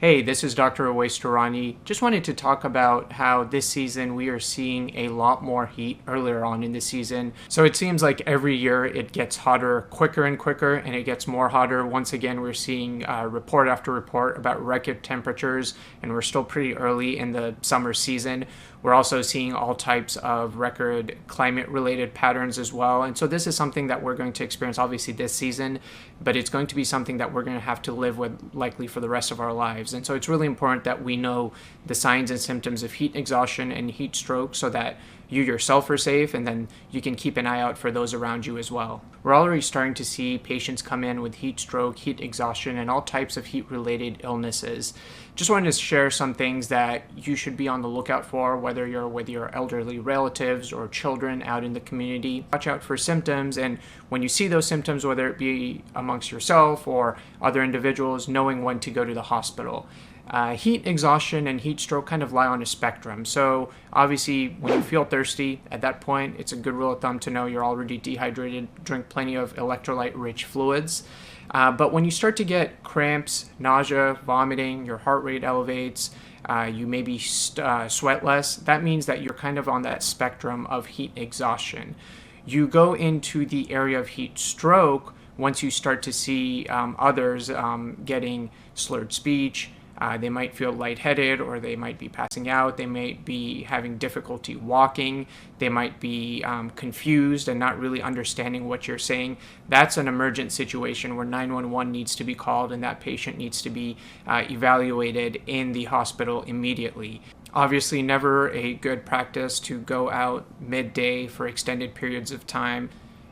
Hey, this is Dr. Awais Durrani. Just wanted to talk about how this season we are seeing a lot more heat earlier on in the season. So it seems like every year it gets hotter quicker and quicker, and it gets more hotter. Once again, we're seeing report after report about record temperatures, and we're still pretty early in the summer season. We're also seeing all types of record climate related patterns as well. And so this is something that we're going to experience obviously this season, but it's going to be something that we're going to have to live with likely for the rest of our lives. And so it's really important that we know the signs and symptoms of heat exhaustion and heat stroke so that you yourself are safe, and then you can keep an eye out for those around you as well. We're already starting to see patients come in with heat stroke, heat exhaustion, and all types of heat-related illnesses. Just wanted to share some things that you should be on the lookout for, whether you're with your elderly relatives or children out in the community. Watch out for symptoms, and when you see those symptoms, whether it be amongst yourself or other individuals, knowing when to go to the hospital. Heat exhaustion and heat stroke kind of lie on a spectrum. So obviously when you feel thirsty, at that point it's a good rule of thumb to know you're already dehydrated. Drink plenty of electrolyte rich fluids. But when you start to get cramps, nausea, vomiting, your heart rate elevates, you maybe sweat less, that means that you're kind of on that spectrum of heat exhaustion. You go into the area of heat stroke once you start to see others getting slurred speech. They might feel lightheaded, or they might be passing out. They might be having difficulty walking. They might be confused and not really understanding what you're saying. That's an emergent situation where 911 needs to be called, and that patient needs to be evaluated in the hospital immediately. Obviously, never a good practice to go out midday for extended periods of time.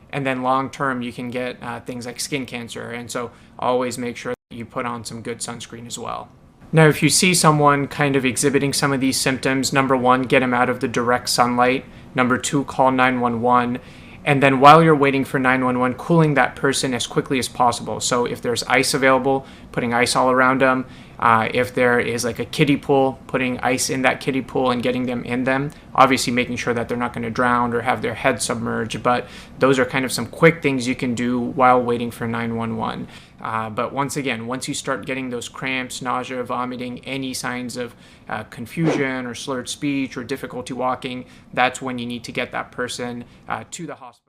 And then long term, you can get things like skin cancer. And so always make sure that you put on some good sunscreen as well. Now, if you see someone kind of exhibiting some of these symptoms, number one, get them out of the direct sunlight. Number two, call 911. And then while you're waiting for 911, cooling that person as quickly as possible. So if there's ice available, putting ice all around them. If there is like a kiddie pool, putting ice in that kiddie pool and getting them in them. Obviously making sure that they're not going to drown or have their head submerged. But those are kind of some quick things you can do while waiting for 911. But once again, once you start getting those cramps, nausea, vomiting, any signs of confusion or slurred speech or difficulty walking, that's when you need to get that person to the hospital.